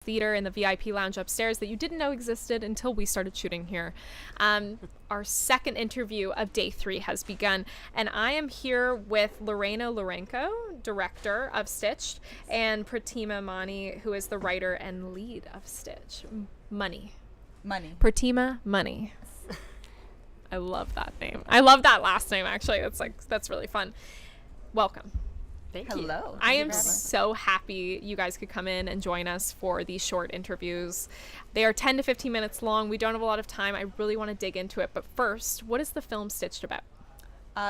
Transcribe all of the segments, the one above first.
Theatre in the VIP lounge upstairs that you didn't know existed until we started shooting here. Our second interview of day 3 has begun, and I am here with Lorena Lourenco, director of Stitched, and Pratima Mani, who is the writer and lead of Stitch. Money. Pratima Mani. I love that name. I love that last name, actually. That's really fun. Welcome. Thank you. Hello. I am so happy you guys could come in and join us for these short interviews. They are 10 to 15 minutes long. We don't have a lot of time. I really want to dig into it. But first, what is the film Stitched about?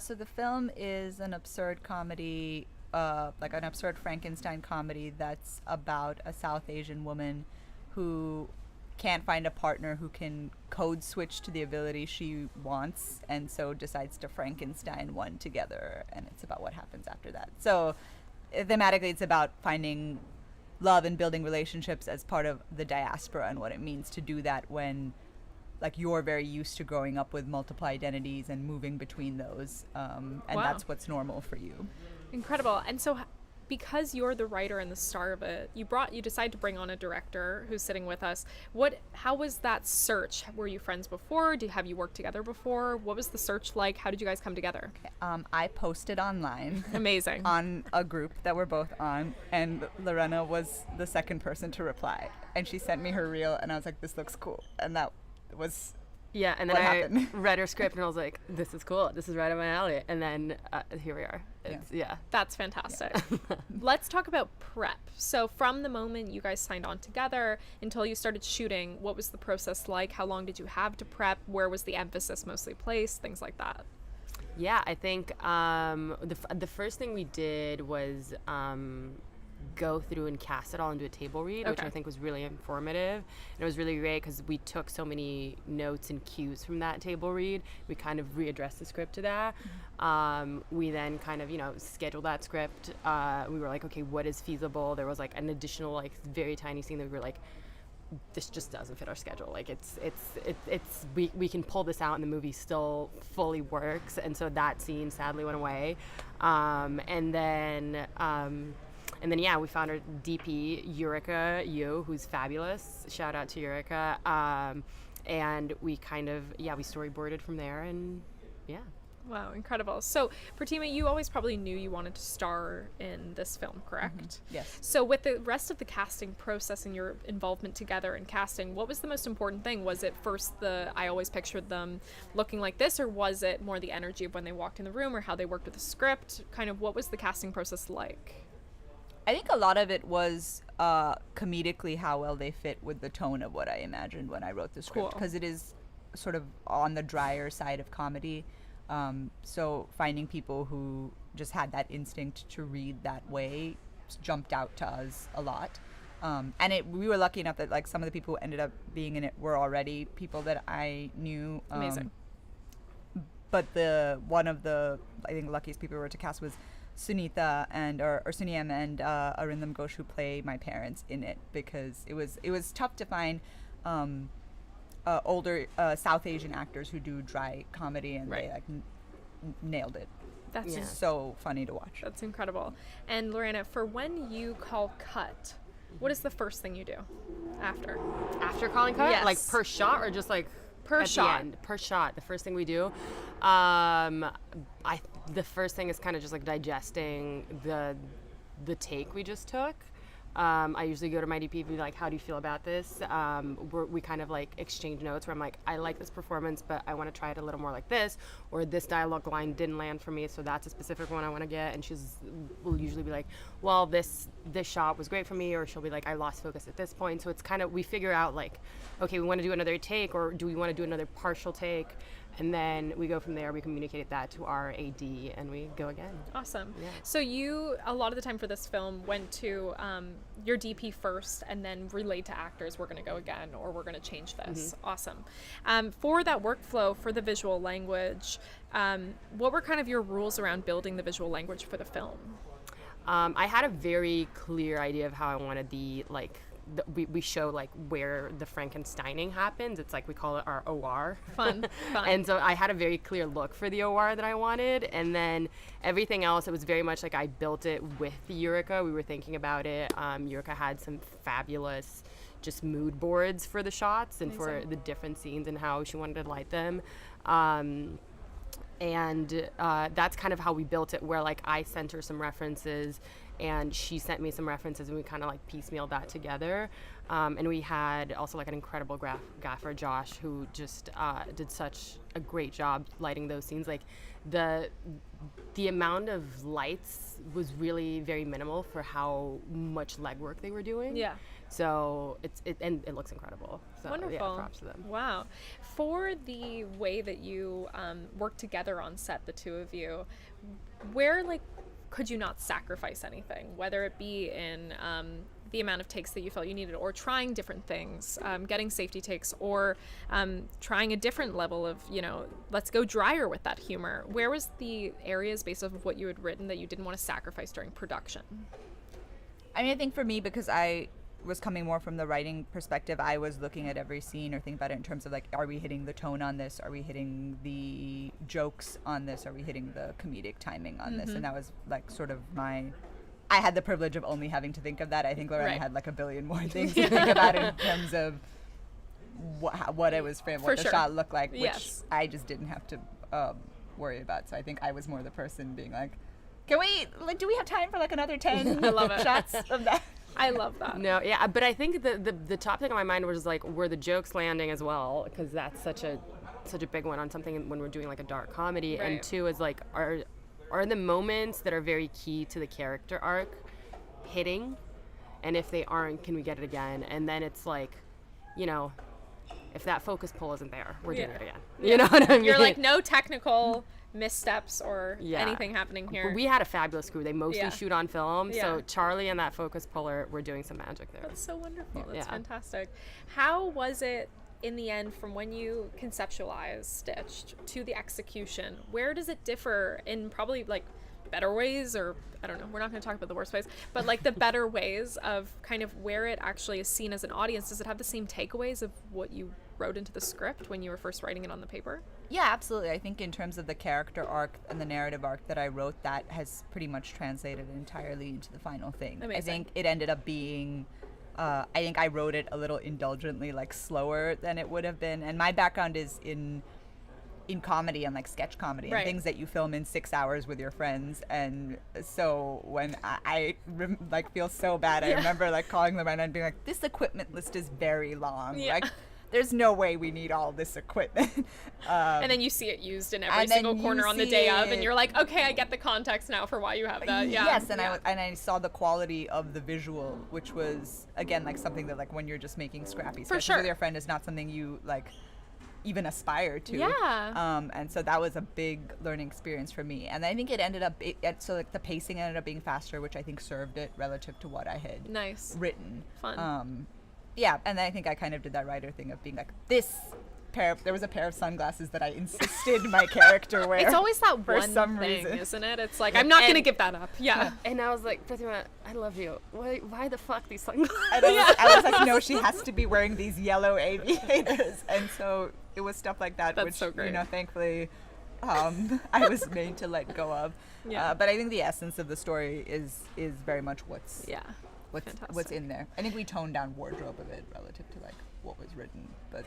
So the film is an absurd comedy, like an absurd Frankenstein comedy that's about a South Asian woman who can't find a partner who can code switch to the ability she wants, and so decides to Frankenstein one together, and it's about what happens after that. So thematically it's about finding love and building relationships as part of the diaspora, and what it means to do that when like you're very used to growing up with multiple identities and moving between those, and Wow. that's what's normal for you. Incredible. And so because you're the writer and the star of it, you decided to bring on a director who's sitting with us. How was that search? Were you friends before? Have you worked together before? What was the search like? How did you guys come together? I posted online Amazing. on a group that we're both on, and Lorena was the second person to reply, and she sent me her reel, and I was like, this looks cool, and that was Yeah, and then what I happened. read her script and I was like, this is cool. This is right up my alley. And then here we are. Yeah. That's fantastic. Let's talk about prep. So from the moment you guys signed on together until you started shooting, what was the process like? How long did you have to prep? Where was the emphasis mostly placed? Things like that. Yeah, I think the first thing we did was go through and cast it all into a table read, which I think was really informative. And it was really great because we took so many notes and cues from that table read. We kind of readdressed the script to that. We then kind of, scheduled that script. We were like, okay, what is feasible? There was like an additional, like very tiny scene that we were like, this just doesn't fit our schedule. Like we can pull this out and the movie still fully works. And so that scene sadly went away. And then, we found our DP, Eureka Yu, who's fabulous. Shout out to Eureka. And we kind of, we storyboarded from there, and Wow, incredible. So, Pratima, you always probably knew you wanted to star in this film, correct? Mm-hmm. Yes. So with the rest of the casting process and your involvement together in casting, what was the most important thing? Was it first I always pictured them looking like this, or was it more the energy of when they walked in the room or how they worked with the script? Kind of what was the casting process like? I think a lot of it was comedically how well they fit with the tone of what I imagined when I wrote the script, because it is sort of on the drier side of comedy. So finding people who just had that instinct to read that way jumped out to us a lot. And we were lucky enough that like some of the people who ended up being in it were already people that I knew. Amazing. But one of the, I think, luckiest people we were to cast was Sunita or Suniyam and Arindam Ghosh, who play my parents in it, because it was tough to find older South Asian actors who do dry comedy, and they like nailed it. That's so funny to watch. That's incredible. And Lorena, for when you call cut, what is the first thing you do after calling cut? Yes. Like per shot, or just like per shot? The end? Per shot. The first thing we do, the first thing is kind of just like digesting the take we just took. I usually go to my DP and be like, how do you feel about this? We kind of like exchange notes where I'm like, I like this performance, but I want to try it a little more like this, or this dialogue line didn't land for me, so that's a specific one I want to get. And will usually be like, well, this shot was great for me, or she'll be like, I lost focus at this point. So it's kind of, we figure out like, okay, we want to do another take, or do we want to do another partial take? And then we go from there. We communicate that to our AD, and we go again. Awesome. Yeah. So you, a lot of the time for this film, went to your DP first and then relayed to actors, we're going to go again, or we're going to change this. Mm-hmm. Awesome. For that workflow, for the visual language, what were kind of your rules around building the visual language for the film? I had a very clear idea of how I wanted we show like where the Frankensteining happens. It's like we call it our OR. Fun. And so I had a very clear look for the OR that I wanted, and then everything else, it was very much like I built it with Eureka. We were thinking about it. Eureka had some fabulous just mood boards for the shots and for the different scenes and how she wanted to light them. And that's kind of how we built it, where like I sent her some references and she sent me some references, and we kind of like piecemealed that together. And we had also like an incredible gaffer, Josh, who just did such a great job lighting those scenes. Like the amount of lights was really very minimal for how much legwork they were doing. Yeah. So and it looks incredible. So, wonderful. Yeah, props to them. Wow. For the way that you work together on set, the two of you, where like could you not sacrifice anything, whether it be in the amount of takes that you felt you needed, or trying different things, getting safety takes, or trying a different level of, let's go drier with that humor? Where was the areas based off of what you had written that you didn't want to sacrifice during production? I mean, I think for me, because I was coming more from the writing perspective, I was looking at every scene or thinking about it in terms of like, are we hitting the tone on this? Are we hitting the jokes on this? Are we hitting the comedic timing on this? And that was like sort of I had the privilege of only having to think of that. I think Lorena had like a billion more things to think about in terms of what it was framed, what the shot looked like, which I just didn't have to worry about. So I think I was more the person being like, do we have time for like another 10 I love it. shots of that? I love that. No, yeah, but I think the top thing on my mind was like, were the jokes landing as well? Because that's such a big one on something when we're doing like a dark comedy. Right. And two is like, are the moments that are very key to the character arc hitting? And if they aren't, can we get it again? And then it's like, if that focus pull isn't there, we're doing it again. You know what I mean? You're like, no technical missteps or anything happening here. But we had a fabulous crew. They mostly shoot on film. Yeah. So Charlie and that focus puller were doing some magic there. That's so wonderful. That's fantastic. How was it in the end from when you conceptualized Stitched to the execution? Where does it differ in probably like better ways, or I don't know, we're not going to talk about the worst ways, but like the better ways of kind of where it actually is seen as an audience? Does it have the same takeaways of what you wrote into the script when you were first writing it on the paper? Yeah, absolutely. I think in terms of the character arc and the narrative arc that I wrote, that has pretty much translated entirely into the final thing. Amazing. I think it ended up being, I think I wrote it a little indulgently, like slower than it would have been. And my background is in comedy and like sketch comedy and things that you film in 6 hours with your friends. And so when I feel so bad, I remember like calling Lorena and being like, this equipment list is very long. Like, there's no way we need all this equipment. And then you see it used in every single corner on the day of, and you're like, okay, I get the context now for why you have that. Yes, and I saw the quality of the visual, which was, again, like something that like when you're just making scrappy sketches with your friend is not something you like even aspire to. And so that was a big learning experience for me. And I think it ended up, so like the pacing ended up being faster, which I think served it relative to what I had written. Fun. Yeah, and I think I kind of did that writer thing of being like, there was a pair of sunglasses that I insisted my character wear. It's always that for one some thing, reason. isn't it? It's like, I'm not going to give that up. Yeah. And I was like, Pratima, I love you. Why the fuck these sunglasses? And I was like, no, she has to be wearing these yellow aviators. And so it was stuff like that, That's which, so great. Thankfully, I was made to let go of. But I think the essence of the story is very much what's in there. I think we toned down wardrobe a bit relative to like what was written, but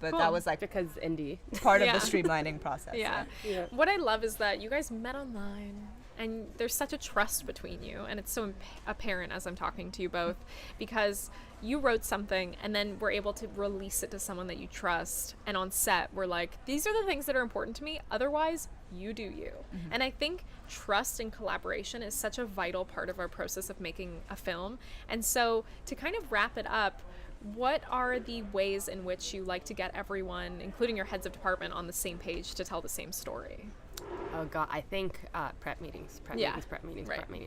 but Cool. that was like because Inde part of the streamlining process. Yeah. What I love is that you guys met online, and there's such a trust between you, and it's so apparent as I'm talking to you both, because you wrote something and then we're able to release it to someone that you trust, and on set we're like, these are the things that are important to me, otherwise you do you. And I think trust and collaboration is such a vital part of our process of making a film. And so to kind of wrap it up, what are the ways in which you like to get everyone, including your heads of department, on the same page to tell the same story? Oh God, I think prep meetings.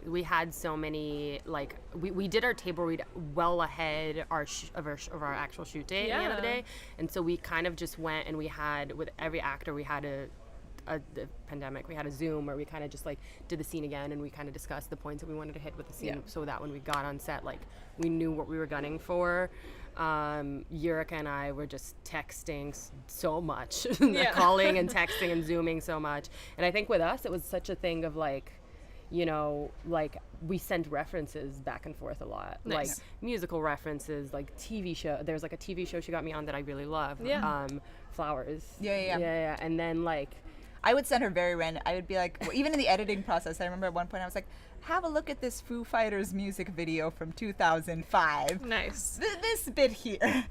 We had so many, like, we did our table read well ahead of our actual shoot day at the end of the day, and so we kind of just went and we had, with every actor, we had the pandemic, we had a Zoom where we kind of just like did the scene again, and we kind of discussed the points that we wanted to hit with the scene, so that when we got on set, like, we knew what we were gunning for. Eureka and I were just texting so much, calling and texting and Zooming so much. And I think with us, it was such a thing of like, you know, like we send references back and forth a lot. Nice. Like musical references, like TV show. There's like a TV show she got me on that I really love. Yeah. Flowers. Yeah. And then like, I would send her very random. I would be like, well, even in the editing process, I remember at one point I was like, have a look at this Foo Fighters music video from 2005. Nice. This bit here.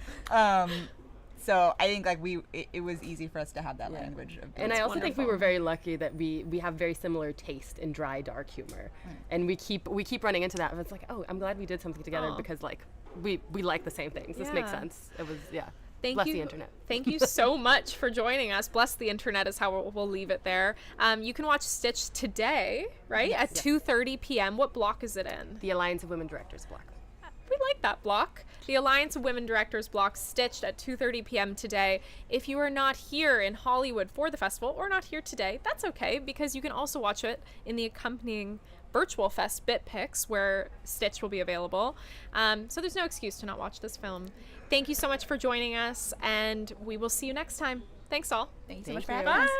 So I think like it was easy for us to have that language. And I also think we were very lucky that we have very similar taste in dry, dark humor, and we keep running into that. And it's like, oh, I'm glad we did something together because like we like the same things. This makes sense. It was Bless the internet. Thank you so much for joining us. Bless the internet is how we'll leave it there. You can watch Stitch today, right? At 2:30 p.m. What block is it in? The Alliance of Women Directors block. We like that block. The Alliance of Women Directors block, Stitched at 2:30 p.m. today. If you are not here in Hollywood for the festival or not here today, that's okay, because you can also watch it in the accompanying Virtual Fest BitPix, where Stitch will be available. So there's no excuse to not watch this film. Thank you so much for joining us, and we will see you next time. Thanks all. Thanks so much for having Bye. us.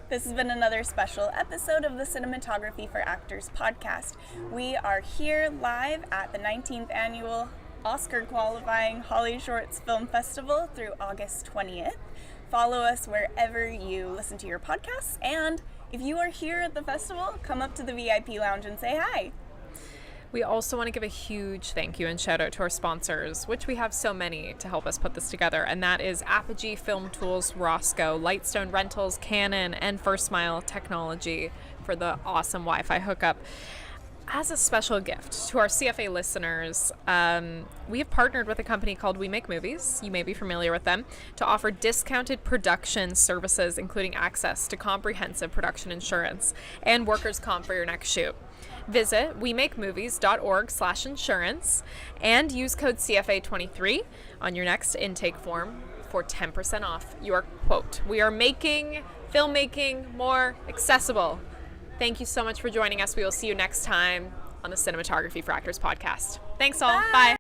This has been another special episode of the Cinematography for Actors podcast. We are here live at the 19th annual Oscar qualifying HollyShorts Film Festival through August 20th. Follow us wherever you listen to your podcasts, and if you are here at the festival, come up to the VIP lounge and say hi. We also want to give a huge thank you and shout out to our sponsors, which we have so many to help us put this together, and that is Apogee Film Tools, Roscoe, Lightstone Rentals, Canon, and First Mile Technology for the awesome Wi-Fi hookup. As a special gift to our CFA listeners, we have partnered with a company called We Make Movies, you may be familiar with them, to offer discounted production services, including access to comprehensive production insurance and workers' comp for your next shoot. Visit wemakemovies.org/insurance and use code CFA23 on your next intake form for 10% off your quote. We are making filmmaking more accessible. Thank you so much for joining us. We will see you next time on the Cinematography for Actors podcast. Thanks all. Bye.